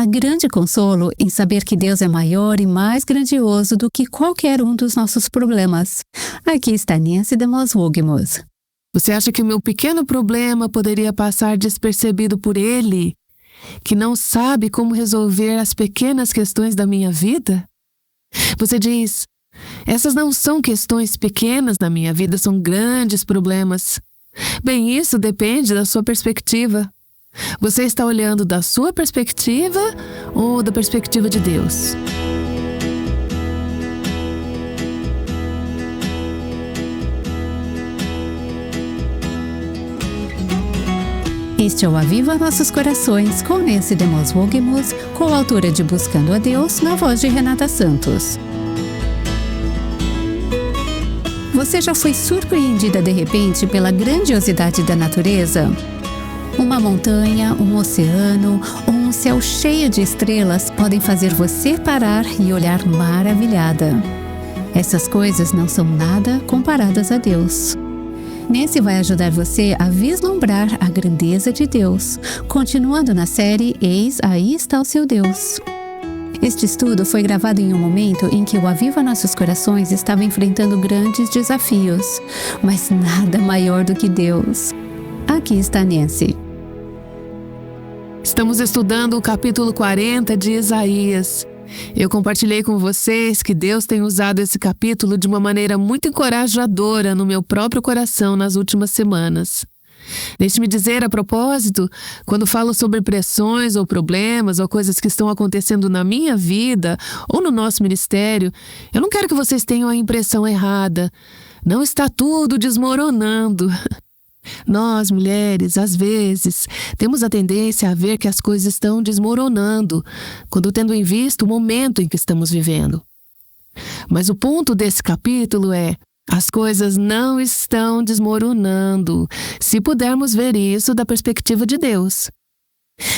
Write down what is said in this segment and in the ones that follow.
grande consolo em saber que Deus é maior e mais grandioso do que qualquer um dos nossos problemas. Aqui está Nancy DeMoss Wogmuth. Você acha que o meu pequeno problema poderia passar despercebido por ele, que não sabe como resolver as pequenas questões da minha vida? Você diz, essas não são questões pequenas na minha vida, são grandes problemas. Bem, isso depende da sua perspectiva. Você está olhando da sua perspectiva ou da perspectiva de Deus? Este é o Aviva Nossos Corações, com Nancy DeMoss Wogmuth, coautora de Buscando a Deus, na voz de Renata Santos. Você já foi surpreendida de repente pela grandiosidade da natureza? Uma montanha, um oceano ou um céu cheio de estrelas podem fazer você parar e olhar maravilhada. Essas coisas não são nada comparadas a Deus. Nancy vai ajudar você a vislumbrar a grandeza de Deus, continuando na série Eis, Aí Está o Seu Deus. Este estudo foi gravado em um momento em que o Aviva Nossos Corações estava enfrentando grandes desafios, mas nada maior do que Deus. Aqui está Nancy. Estamos estudando o capítulo 40 de Isaías. Eu compartilhei com vocês que Deus tem usado esse capítulo de uma maneira muito encorajadora no meu próprio coração nas últimas semanas. Deixe-me dizer a propósito, quando falo sobre pressões ou problemas ou coisas que estão acontecendo na minha vida ou no nosso ministério, eu não quero que vocês tenham a impressão errada. Não está tudo desmoronando. Nós, mulheres, às vezes, temos a tendência a ver que as coisas estão desmoronando, quando tendo em vista o momento em que estamos vivendo. Mas o ponto desse capítulo é: as coisas não estão desmoronando, se pudermos ver isso da perspectiva de Deus.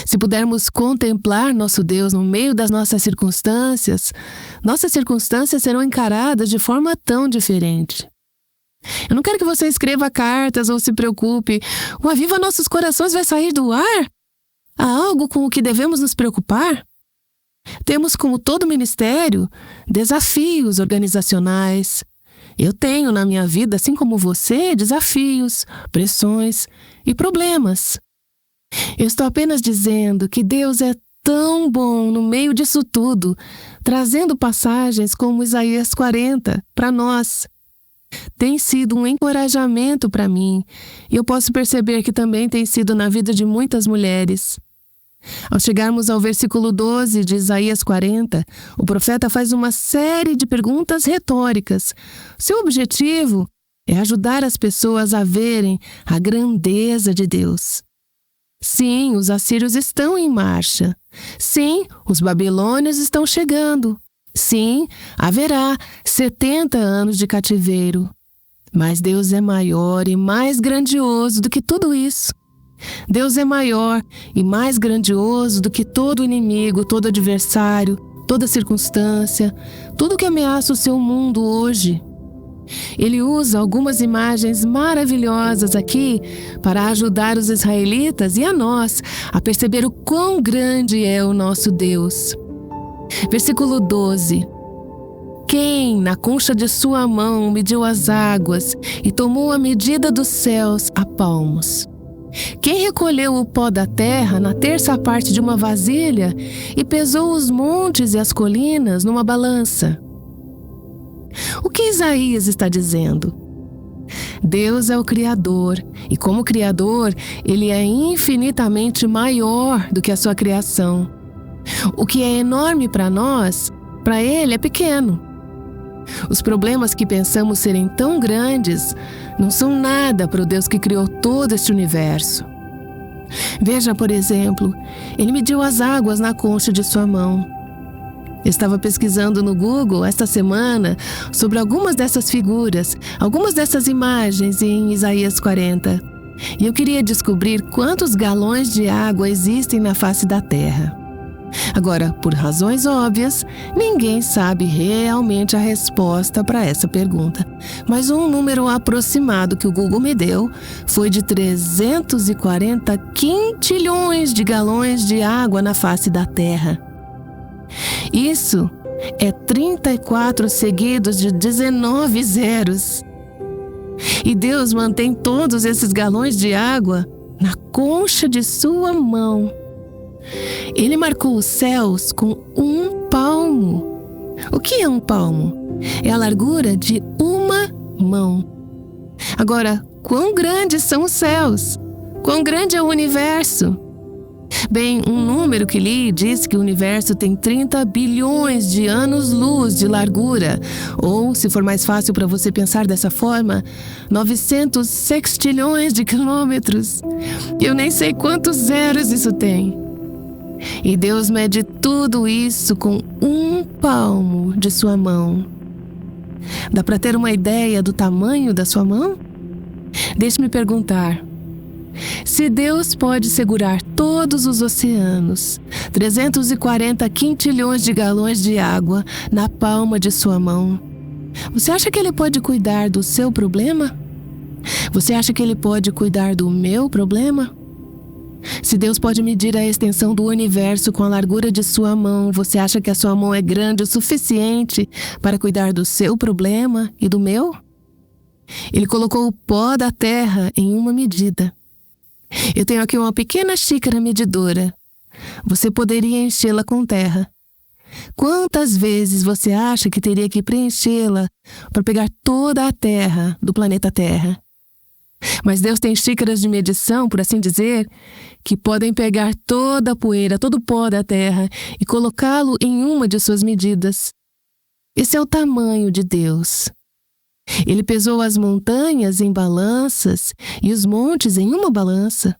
Se pudermos contemplar nosso Deus no meio das nossas circunstâncias serão encaradas de forma tão diferente. Eu não quero que você escreva cartas ou se preocupe. O Aviva Nossos Corações vai sair do ar? Há algo com o que devemos nos preocupar? Temos, como todo ministério, desafios organizacionais. Eu tenho na minha vida, assim como você, desafios, pressões e problemas. Eu estou apenas dizendo que Deus é tão bom no meio disso tudo, trazendo passagens como Isaías 40 para nós. Tem sido um encorajamento para mim, e eu posso perceber que também tem sido na vida de muitas mulheres. Ao chegarmos ao versículo 12 de Isaías 40, o profeta faz uma série de perguntas retóricas. Seu objetivo é ajudar as pessoas a verem a grandeza de Deus. Sim, os assírios estão em marcha. Sim, os babilônios estão chegando. Sim, haverá 70 anos de cativeiro. Mas Deus é maior e mais grandioso do que tudo isso. Deus é maior e mais grandioso do que todo inimigo, todo adversário, toda circunstância, tudo que ameaça o seu mundo hoje. Ele usa algumas imagens maravilhosas aqui para ajudar os israelitas e a nós a perceber o quão grande é o nosso Deus. Versículo 12. Quem, na concha de sua mão, mediu as águas e tomou a medida dos céus a palmos? Quem recolheu o pó da terra na terça parte de uma vasilha e pesou os montes e as colinas numa balança? O que Isaías está dizendo? Deus é o Criador, e como Criador, Ele é infinitamente maior do que a sua criação. O que é enorme para nós, para Ele é pequeno. Os problemas que pensamos serem tão grandes não são nada para o Deus que criou todo este universo. Veja, por exemplo, Ele mediu as águas na concha de sua mão. Eu estava pesquisando no Google esta semana sobre algumas dessas figuras, algumas dessas imagens em Isaías 40. E eu queria descobrir quantos galões de água existem na face da terra. Agora, por razões óbvias, ninguém sabe realmente a resposta para essa pergunta. Mas um número aproximado que o Google me deu foi de 340 quintilhões de galões de água na face da Terra. Isso é 34 seguidos de 19 zeros. E Deus mantém todos esses galões de água na concha de sua mão. Ele marcou os céus com um palmo. O que é um palmo? É a largura de uma mão. Agora, quão grandes são os céus? Quão grande é o universo? Bem, um número que li diz que o universo tem 30 bilhões de anos-luz de largura. Ou, se for mais fácil para você pensar dessa forma, 900 sextilhões de quilômetros. Eu nem sei quantos zeros isso tem. E Deus mede tudo isso com um palmo de sua mão. Dá para ter uma ideia do tamanho da sua mão? Deixe-me perguntar. Se Deus pode segurar todos os oceanos, 340 quintilhões de galões de água na palma de sua mão, você acha que Ele pode cuidar do seu problema? Você acha que Ele pode cuidar do meu problema? Se Deus pode medir a extensão do universo com a largura de sua mão, você acha que a sua mão é grande o suficiente para cuidar do seu problema e do meu? Ele colocou o pó da terra em uma medida. Eu tenho aqui uma pequena xícara medidora. Você poderia enchê-la com terra. Quantas vezes você acha que teria que preenchê-la para pegar toda a terra do planeta Terra? Mas Deus tem xícaras de medição, por assim dizer, que podem pegar toda a poeira, todo o pó da terra e colocá-lo em uma de suas medidas. Esse é o tamanho de Deus. Ele pesou as montanhas em balanças e os montes em uma balança.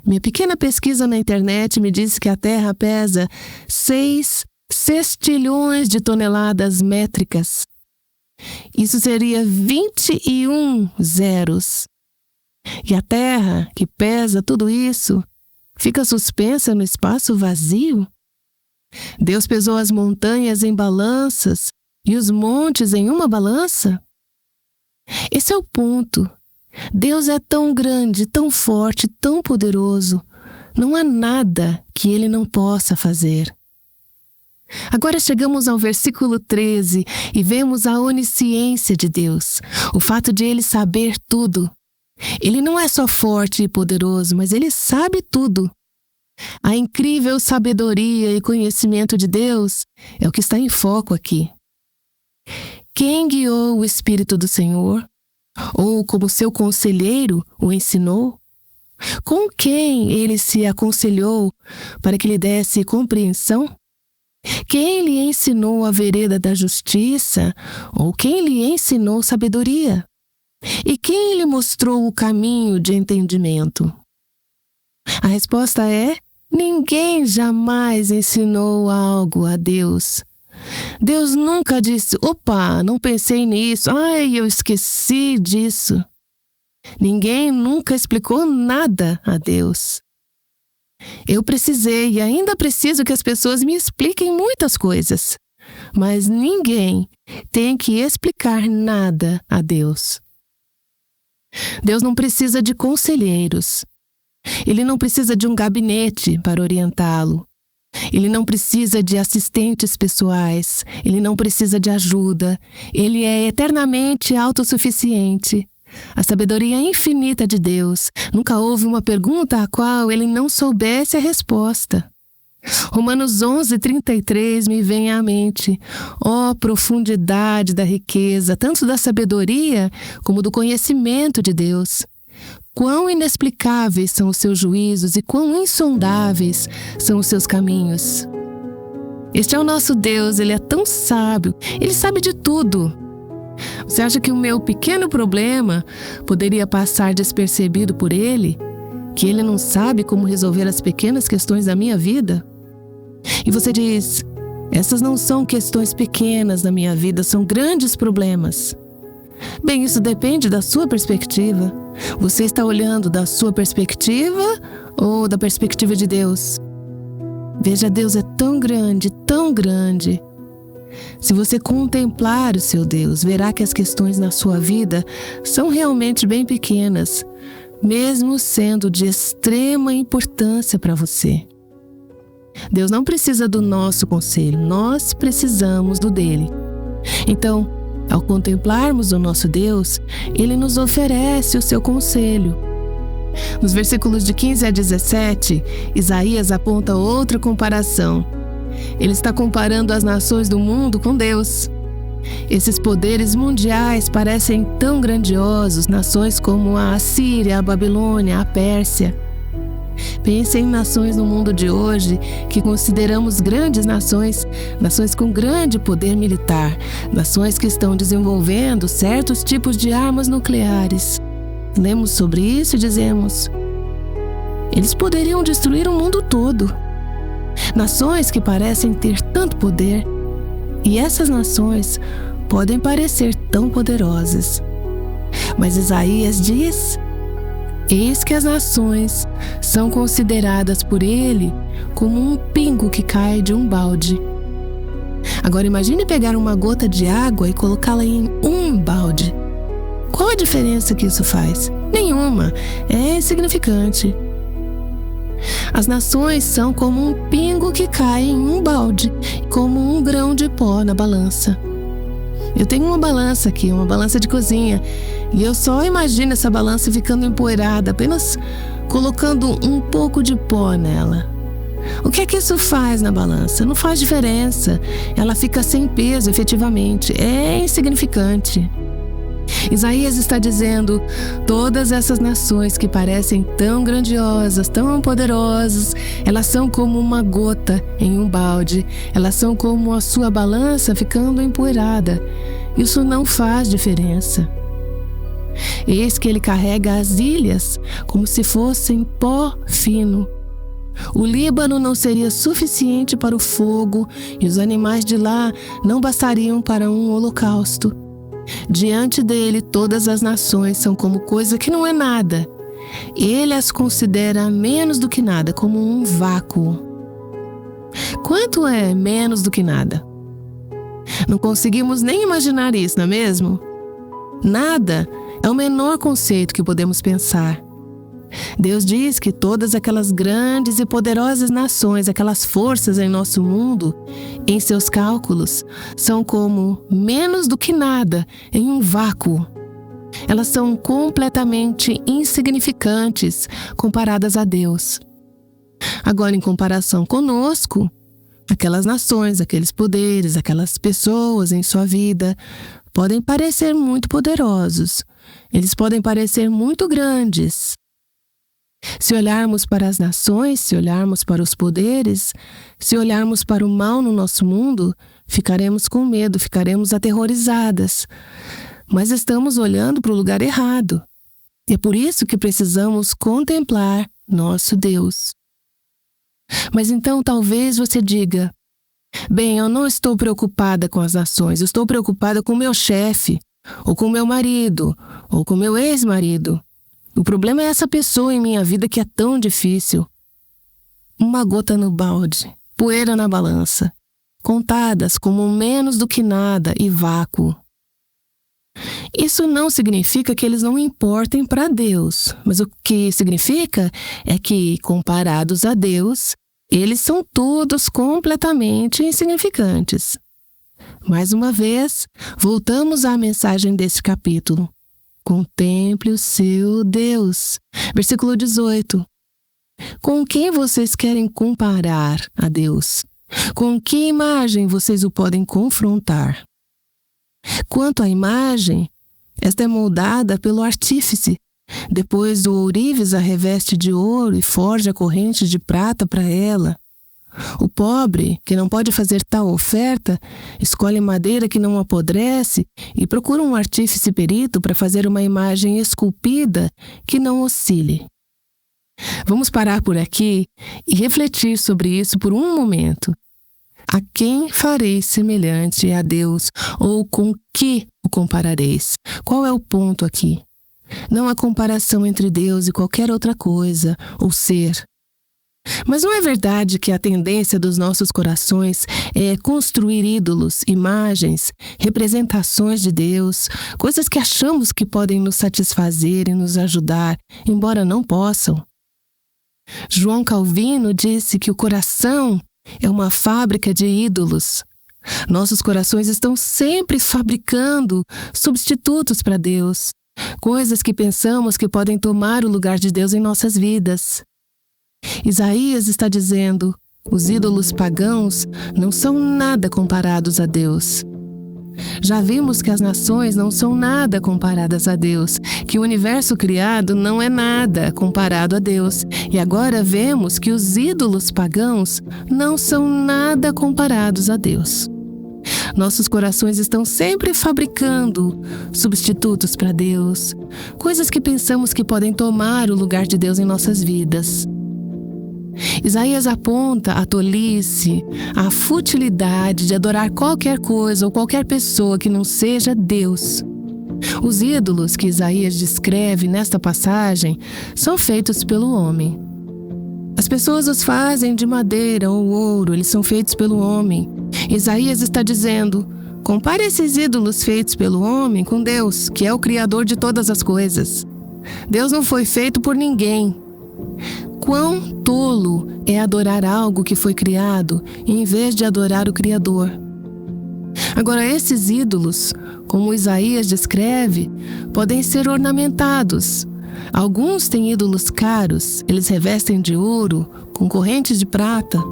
Minha pequena pesquisa na internet me disse que a Terra pesa 6 sextilhões de toneladas métricas. Isso seria 21 zeros. E a Terra, que pesa tudo isso, fica suspensa no espaço vazio? Deus pesou as montanhas em balanças e os montes em uma balança? Esse é o ponto. Deus é tão grande, tão forte, tão poderoso. Não há nada que Ele não possa fazer. Agora chegamos ao versículo 13 e vemos a onisciência de Deus, o fato de Ele saber tudo. Ele não é só forte e poderoso, mas Ele sabe tudo. A incrível sabedoria e conhecimento de Deus é o que está em foco aqui. Quem guiou o Espírito do Senhor? Ou, como seu conselheiro, o ensinou? Com quem Ele se aconselhou para que lhe desse compreensão? Quem lhe ensinou a vereda da justiça? Ou quem lhe ensinou sabedoria? E quem lhe mostrou o caminho de entendimento? A resposta é: ninguém jamais ensinou algo a Deus. Deus nunca disse: opa, não pensei nisso, ai, eu esqueci disso. Ninguém nunca explicou nada a Deus. Eu precisei e ainda preciso que as pessoas me expliquem muitas coisas, mas ninguém tem que explicar nada a Deus. Deus não precisa de conselheiros. Ele não precisa de um gabinete para orientá-lo. Ele não precisa de assistentes pessoais. Ele não precisa de ajuda. Ele é eternamente autossuficiente. A sabedoria infinita de Deus. Nunca houve uma pergunta à qual Ele não soubesse a resposta. Romanos 11:33 me vem à mente. Ó profundidade da riqueza, tanto da sabedoria como do conhecimento de Deus. Quão inexplicáveis são os seus juízos e quão insondáveis são os seus caminhos. Este é o nosso Deus, Ele é tão sábio, Ele sabe de tudo. Você acha que o meu pequeno problema poderia passar despercebido por Ele? Que Ele não sabe como resolver as pequenas questões da minha vida? E você diz: essas não são questões pequenas na minha vida, são grandes problemas. Bem, isso depende da sua perspectiva. Você está olhando da sua perspectiva ou da perspectiva de Deus? Veja, Deus é tão grande, tão grande. Se você contemplar o seu Deus, verá que as questões na sua vida são realmente bem pequenas, mesmo sendo de extrema importância para você. Deus não precisa do nosso conselho, nós precisamos do dele. Então, ao contemplarmos o nosso Deus, ele nos oferece o seu conselho. Nos versículos de 15 a 17, Isaías aponta outra comparação. Ele está comparando as nações do mundo com Deus. Esses poderes mundiais parecem tão grandiosos, nações como a Assíria, a Babilônia, a Pérsia. Pense em nações no mundo de hoje que consideramos grandes nações, nações com grande poder militar, nações que estão desenvolvendo certos tipos de armas nucleares. Lemos sobre isso e dizemos: eles poderiam destruir o mundo todo. Nações que parecem ter tanto poder, e essas nações podem parecer tão poderosas. Mas Isaías diz: eis que as nações são consideradas por ele como um pingo que cai de um balde. Agora imagine pegar uma gota de água e colocá-la em um balde. Qual a diferença que isso faz? Nenhuma. É insignificante. As nações são como um pingo que cai em um balde, como um grão de pó na balança. Eu tenho uma balança aqui, uma balança de cozinha, e eu só imagino essa balança ficando empoeirada, apenas colocando um pouco de pó nela. O que é que isso faz na balança? Não faz diferença. Ela fica sem peso, efetivamente. É insignificante. Isaías está dizendo: todas essas nações que parecem tão grandiosas, tão poderosas, elas são como uma gota em um balde, elas são como a sua balança ficando empoeirada. Isso não faz diferença. Eis que ele carrega as ilhas como se fossem pó fino. O Líbano não seria suficiente para o fogo e os animais de lá não bastariam para um holocausto. Diante dele, todas as nações são como coisa que não é nada. Ele as considera menos do que nada, como um vácuo. Quanto é menos do que nada? Não conseguimos nem imaginar isso, não é mesmo? Nada é o menor conceito que podemos pensar. Deus diz que todas aquelas grandes e poderosas nações, aquelas forças em nosso mundo, em seus cálculos, são como menos do que nada em um vácuo. Elas são completamente insignificantes comparadas a Deus. Agora, em comparação conosco, aquelas nações, aqueles poderes, aquelas pessoas em sua vida podem parecer muito poderosos. Eles podem parecer muito grandes. Se olharmos para as nações, se olharmos para os poderes, se olharmos para o mal no nosso mundo, ficaremos com medo, ficaremos aterrorizadas. Mas estamos olhando para o lugar errado. E é por isso que precisamos contemplar nosso Deus. Mas então talvez você diga: bem, eu não estou preocupada com as nações, eu estou preocupada com o meu chefe, ou com o meu marido, ou com o meu ex-marido. O problema é essa pessoa em minha vida que é tão difícil. Uma gota no balde, poeira na balança, contadas como menos do que nada e vácuo. Isso não significa que eles não importem para Deus, mas o que significa é que, comparados a Deus, eles são todos completamente insignificantes. Mais uma vez, voltamos à mensagem deste capítulo. Contemple o seu Deus. Versículo 18. Com quem vocês querem comparar a Deus? Com que imagem vocês o podem confrontar? Quanto à imagem, esta é moldada pelo artífice. Depois o ourives a reveste de ouro e forja corrente de prata para ela. O pobre, que não pode fazer tal oferta, escolhe madeira que não apodrece e procura um artífice perito para fazer uma imagem esculpida que não oscile. Vamos parar por aqui e refletir sobre isso por um momento. A quem fareis semelhante a Deus? Ou com que o comparareis? Qual é o ponto aqui? Não há comparação entre Deus e qualquer outra coisa ou ser. Mas não é verdade que a tendência dos nossos corações é construir ídolos, imagens, representações de Deus, coisas que achamos que podem nos satisfazer e nos ajudar, embora não possam? João Calvino disse que o coração é uma fábrica de ídolos. Nossos corações estão sempre fabricando substitutos para Deus, coisas que pensamos que podem tomar o lugar de Deus em nossas vidas. Isaías está dizendo: os ídolos pagãos não são nada comparados a Deus. Já vimos que as nações não são nada comparadas a Deus, que o universo criado não é nada comparado a Deus. E agora vemos que os ídolos pagãos não são nada comparados a Deus. Nossos corações estão sempre fabricando substitutos para Deus, coisas que pensamos que podem tomar o lugar de Deus em nossas vidas. Isaías aponta a tolice, a futilidade de adorar qualquer coisa ou qualquer pessoa que não seja Deus. Os ídolos que Isaías descreve nesta passagem são feitos pelo homem. As pessoas os fazem de madeira ou ouro, eles são feitos pelo homem. Isaías está dizendo: compare esses ídolos feitos pelo homem com Deus, que é o Criador de todas as coisas. Deus não foi feito por ninguém. Quão tolo é adorar algo que foi criado, em vez de adorar o Criador. Agora, esses ídolos, como Isaías descreve, podem ser ornamentados. Alguns têm ídolos caros, eles revestem de ouro, com correntes de prata,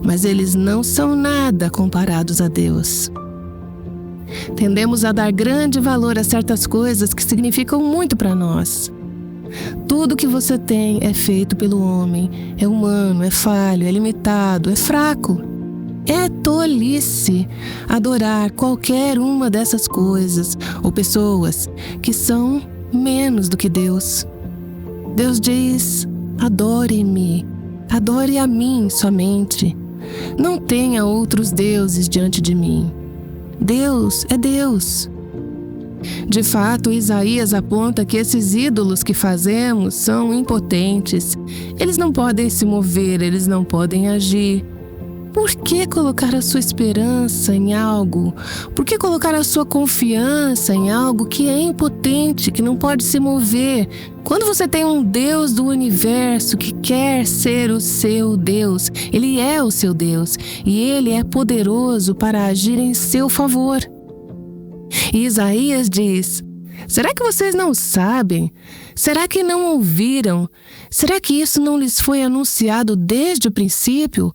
mas eles não são nada comparados a Deus. Tendemos a dar grande valor a certas coisas que significam muito para nós. Tudo que você tem é feito pelo homem, é humano, é falho, é limitado, é fraco. É tolice adorar qualquer uma dessas coisas ou pessoas que são menos do que Deus. Deus diz: adore-me, adore a mim somente. Não tenha outros deuses diante de mim. Deus é Deus. De fato, Isaías aponta que esses ídolos que fazemos são impotentes. Eles não podem se mover, eles não podem agir. Por que colocar a sua esperança em algo? Por que colocar a sua confiança em algo que é impotente, que não pode se mover? Quando você tem um Deus do universo que quer ser o seu Deus, Ele é o seu Deus e Ele é poderoso para agir em seu favor. E Isaías diz: será que vocês não sabem? Será que não ouviram? Será que isso não lhes foi anunciado desde o princípio?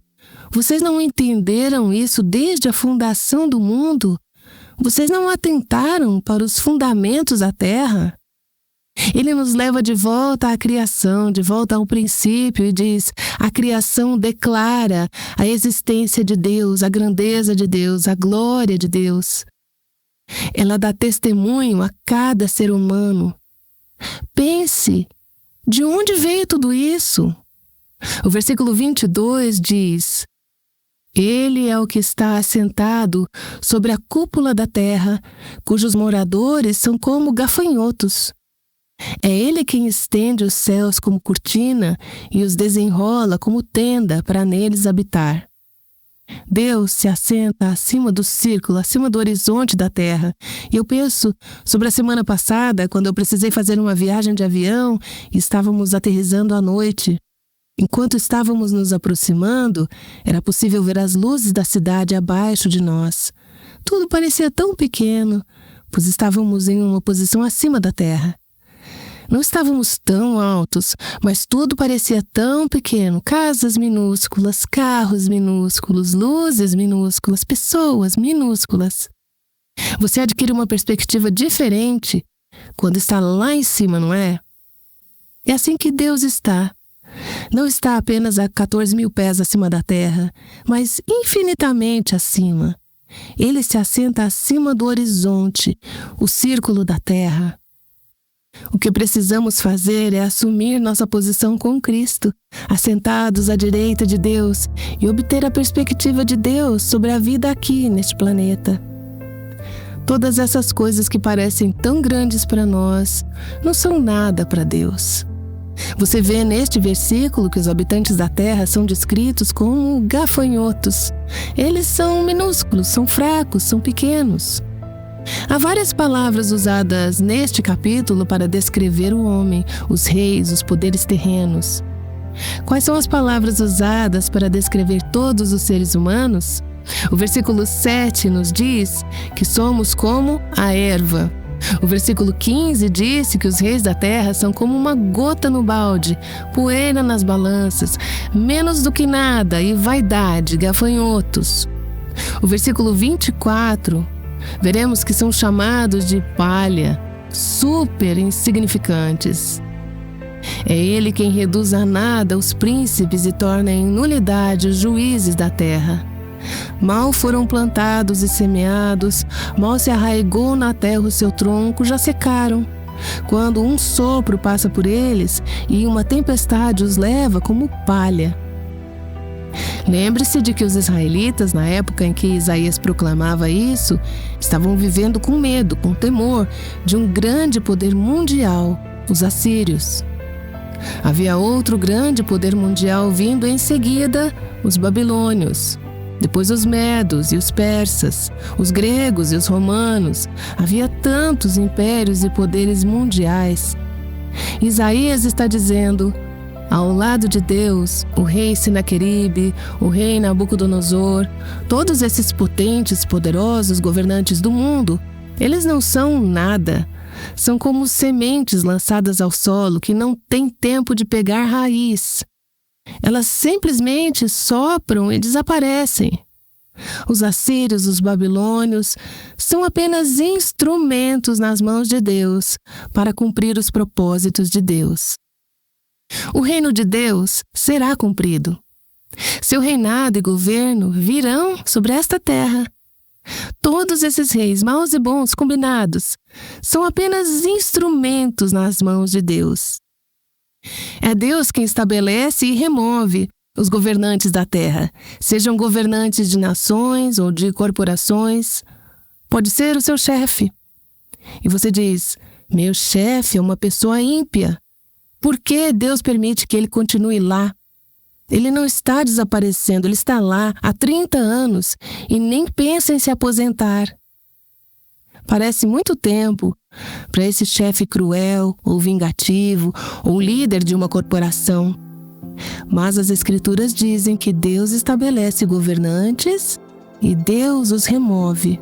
Vocês não entenderam isso desde a fundação do mundo? Vocês não atentaram para os fundamentos da terra? Ele nos leva de volta à criação, de volta ao princípio e diz: a criação declara a existência de Deus, a grandeza de Deus, a glória de Deus. Ela dá testemunho a cada ser humano. Pense, de onde veio tudo isso? O versículo 22 diz: Ele é o que está assentado sobre a cúpula da terra, cujos moradores são como gafanhotos. É Ele quem estende os céus como cortina e os desenrola como tenda para neles habitar. Deus se assenta acima do círculo, acima do horizonte da terra. E eu penso sobre a semana passada, quando eu precisei fazer uma viagem de avião e estávamos aterrissando à noite. Enquanto estávamos nos aproximando, era possível ver as luzes da cidade abaixo de nós. Tudo parecia tão pequeno, pois estávamos em uma posição acima da terra. Não estávamos tão altos, mas tudo parecia tão pequeno. Casas minúsculas, carros minúsculos, luzes minúsculas, pessoas minúsculas. Você adquire uma perspectiva diferente quando está lá em cima, não é? É assim que Deus está. Não está apenas a 14 mil pés acima da terra, mas infinitamente acima. Ele se assenta acima do horizonte, o círculo da terra. O que precisamos fazer é assumir nossa posição com Cristo, assentados à direita de Deus, e obter a perspectiva de Deus sobre a vida aqui neste planeta. Todas essas coisas que parecem tão grandes para nós não são nada para Deus. Você vê neste versículo que os habitantes da terra são descritos como gafanhotos. Eles são minúsculos, são fracos, são pequenos. Há várias palavras usadas neste capítulo para descrever o homem, os reis, os poderes terrenos. Quais são as palavras usadas para descrever todos os seres humanos? O versículo 7 nos diz que somos como a erva. O versículo 15 disse que os reis da terra são como uma gota no balde, poeira nas balanças, menos do que nada e vaidade, gafanhotos. O versículo 24, veremos que são chamados de palha, super insignificantes. É ele quem reduz a nada os príncipes e torna em nulidade os juízes da terra. Mal foram plantados e semeados, mal se arraigou na terra o seu tronco, já secaram. Quando um sopro passa por eles e uma tempestade os leva como palha. Lembre-se de que os israelitas, na época em que Isaías proclamava isso, estavam vivendo com medo, com temor de um grande poder mundial, os assírios. Havia outro grande poder mundial vindo em seguida, os babilônios. Depois os medos e os persas, os gregos e os romanos. Havia tantos impérios e poderes mundiais. Isaías está dizendo: ao lado de Deus, o rei Senaqueribe, o rei Nabucodonosor, todos esses potentes, poderosos governantes do mundo, eles não são nada. São como sementes lançadas ao solo que não têm tempo de pegar raiz. Elas simplesmente sopram e desaparecem. Os assírios, os babilônios, são apenas instrumentos nas mãos de Deus para cumprir os propósitos de Deus. O reino de Deus será cumprido. Seu reinado e governo virão sobre esta terra. Todos esses reis, maus e bons combinados, são apenas instrumentos nas mãos de Deus. É Deus quem estabelece e remove os governantes da terra, sejam governantes de nações ou de corporações. Pode ser o seu chefe. E você diz: meu chefe é uma pessoa ímpia. Por que Deus permite que ele continue lá? Ele não está desaparecendo, ele está lá há 30 anos e nem pensa em se aposentar. Parece muito tempo para esse chefe cruel ou vingativo ou líder de uma corporação. Mas as Escrituras dizem que Deus estabelece governantes e Deus os remove.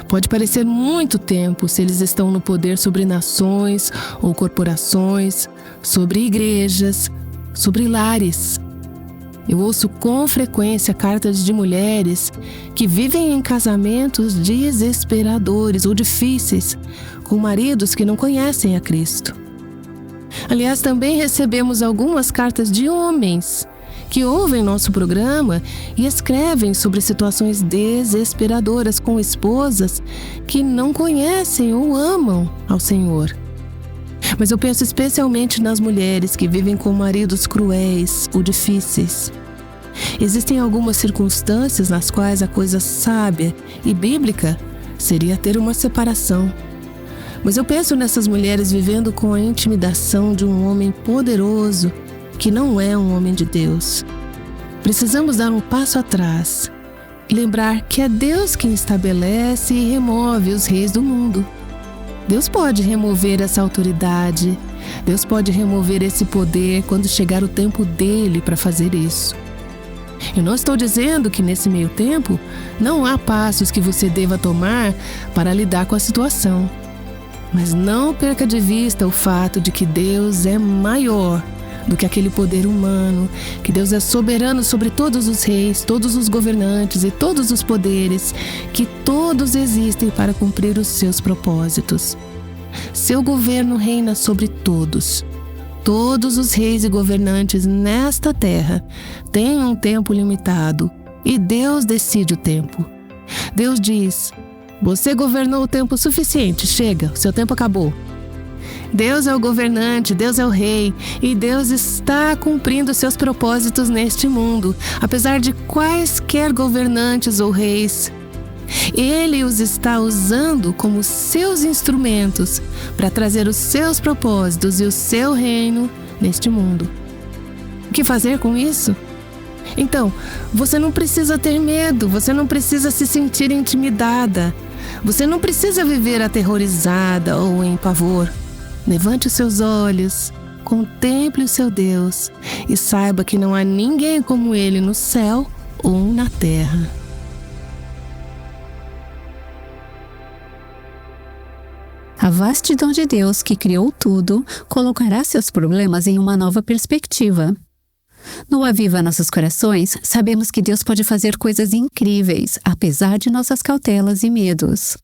Pode parecer muito tempo se eles estão no poder sobre nações ou corporações, sobre igrejas, sobre lares. Eu ouço com frequência cartas de mulheres que vivem em casamentos desesperadores ou difíceis, com maridos que não conhecem a Cristo. Aliás, também recebemos algumas cartas de homens que ouvem nosso programa e escrevem sobre situações desesperadoras com esposas que não conhecem ou amam ao Senhor. Mas eu penso especialmente nas mulheres que vivem com maridos cruéis ou difíceis. Existem algumas circunstâncias nas quais a coisa sábia e bíblica seria ter uma separação. Mas eu penso nessas mulheres vivendo com a intimidação de um homem poderoso que não é um homem de Deus. Precisamos dar um passo atrás e lembrar que é Deus quem estabelece e remove os reis do mundo. Deus pode remover essa autoridade, Deus pode remover esse poder quando chegar o tempo dele para fazer isso. Eu não estou dizendo que nesse meio tempo não há passos que você deva tomar para lidar com a situação. Mas não perca de vista o fato de que Deus é maior do que aquele poder humano, que Deus é soberano sobre todos os reis, todos os governantes e todos os poderes, que todos existem para cumprir os seus propósitos. Seu governo reina sobre todos. Todos os reis e governantes nesta terra têm um tempo limitado e Deus decide o tempo. Deus diz: você governou o tempo suficiente, chega, o seu tempo acabou. Deus é o governante, Deus é o rei e Deus está cumprindo seus propósitos neste mundo, apesar de quaisquer governantes ou reis. Ele os está usando como seus instrumentos para trazer os seus propósitos e o seu reino neste mundo. O que fazer com isso? Então, você não precisa ter medo, você não precisa se sentir intimidada, você não precisa viver aterrorizada ou em pavor. Levante os seus olhos, contemple o seu Deus e saiba que não há ninguém como Ele no céu ou na terra. A vastidão de Deus, que criou tudo, colocará seus problemas em uma nova perspectiva. No Aviva Nossos Corações, sabemos que Deus pode fazer coisas incríveis, apesar de nossas cautelas e medos.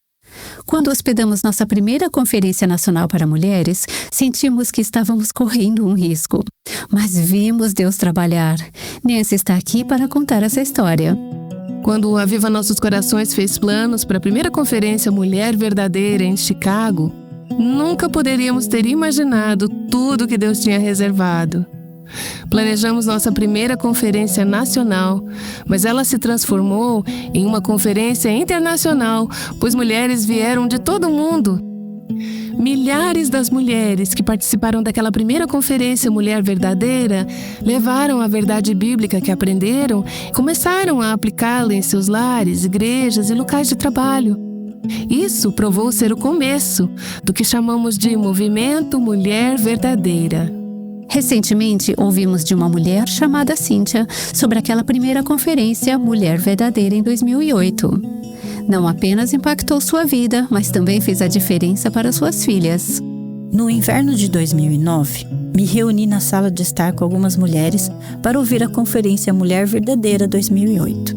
Quando hospedamos nossa primeira Conferência Nacional para Mulheres, sentimos que estávamos correndo um risco. Mas vimos Deus trabalhar. Nancy está aqui para contar essa história. Quando o Aviva Nossos Corações fez planos para a primeira conferência Mulher Verdadeira em Chicago, nunca poderíamos ter imaginado tudo que Deus tinha reservado. Planejamos nossa primeira conferência nacional, mas ela se transformou em uma conferência internacional, pois mulheres vieram de todo o mundo. Milhares das mulheres que participaram daquela primeira conferência Mulher Verdadeira levaram a verdade bíblica que aprenderam e começaram a aplicá-la em seus lares, igrejas e locais de trabalho. Isso provou ser o começo do que chamamos de Movimento Mulher Verdadeira. Recentemente, ouvimos de uma mulher chamada Cíntia sobre aquela primeira conferência Mulher Verdadeira em 2008. Não apenas impactou sua vida, mas também fez a diferença para suas filhas. No inverno de 2009, me reuni na sala de estar com algumas mulheres para ouvir a conferência Mulher Verdadeira 2008.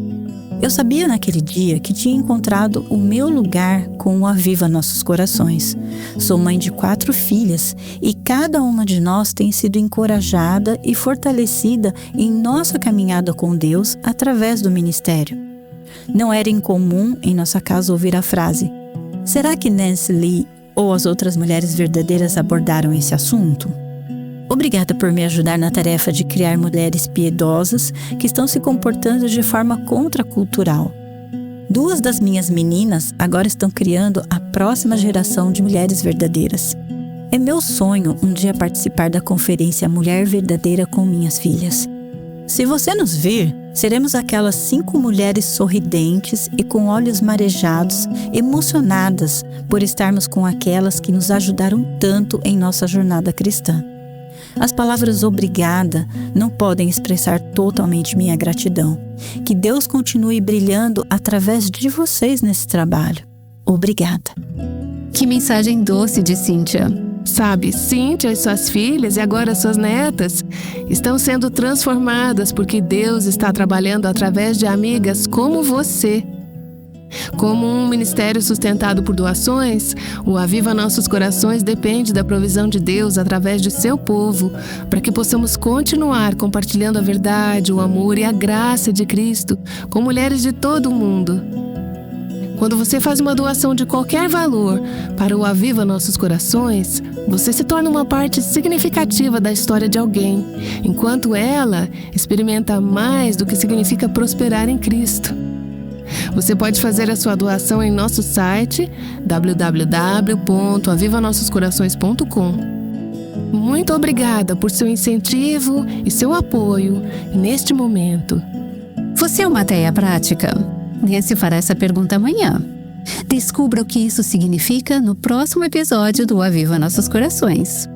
Eu sabia naquele dia que tinha encontrado o meu lugar com o Aviva Nossos Corações. Sou mãe de 4 filhas e cada uma de nós tem sido encorajada e fortalecida em nossa caminhada com Deus através do ministério. Não era incomum em nossa casa ouvir a frase: será que Nancy Lee ou as outras mulheres verdadeiras abordaram esse assunto? Obrigada por me ajudar na tarefa de criar mulheres piedosas que estão se comportando de forma contracultural. 2 das minhas meninas agora estão criando a próxima geração de mulheres verdadeiras. É meu sonho um dia participar da conferência Mulher Verdadeira com minhas filhas. Se você nos vir, seremos aquelas 5 mulheres sorridentes e com olhos marejados, emocionadas por estarmos com aquelas que nos ajudaram tanto em nossa jornada cristã. As palavras obrigada não podem expressar totalmente minha gratidão. Que Deus continue brilhando através de vocês nesse trabalho. Obrigada. Que mensagem doce de Cíntia. Sabe, Cíntia e suas filhas e agora suas netas estão sendo transformadas porque Deus está trabalhando através de amigas como você. Como um ministério sustentado por doações, o Aviva Nossos Corações depende da provisão de Deus através de seu povo, para que possamos continuar compartilhando a verdade, o amor e a graça de Cristo com mulheres de todo o mundo. Quando você faz uma doação de qualquer valor para o Aviva Nossos Corações, você se torna uma parte significativa da história de alguém, enquanto ela experimenta mais do que significa prosperar em Cristo. Você pode fazer a sua doação em nosso site www.avivanossoscorações.com. Muito obrigada por seu incentivo e seu apoio neste momento. Você é uma ateia prática? Nancy fará essa pergunta amanhã. Descubra o que isso significa no próximo episódio do Aviva Nossos Corações.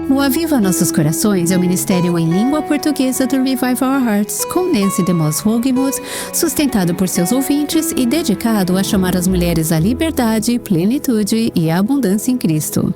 O Aviva Nossos Corações é o ministério em língua portuguesa do Revive Our Hearts, com Nancy DeMoss Wogemuth, sustentado por seus ouvintes e dedicado a chamar as mulheres à liberdade, plenitude e abundância em Cristo.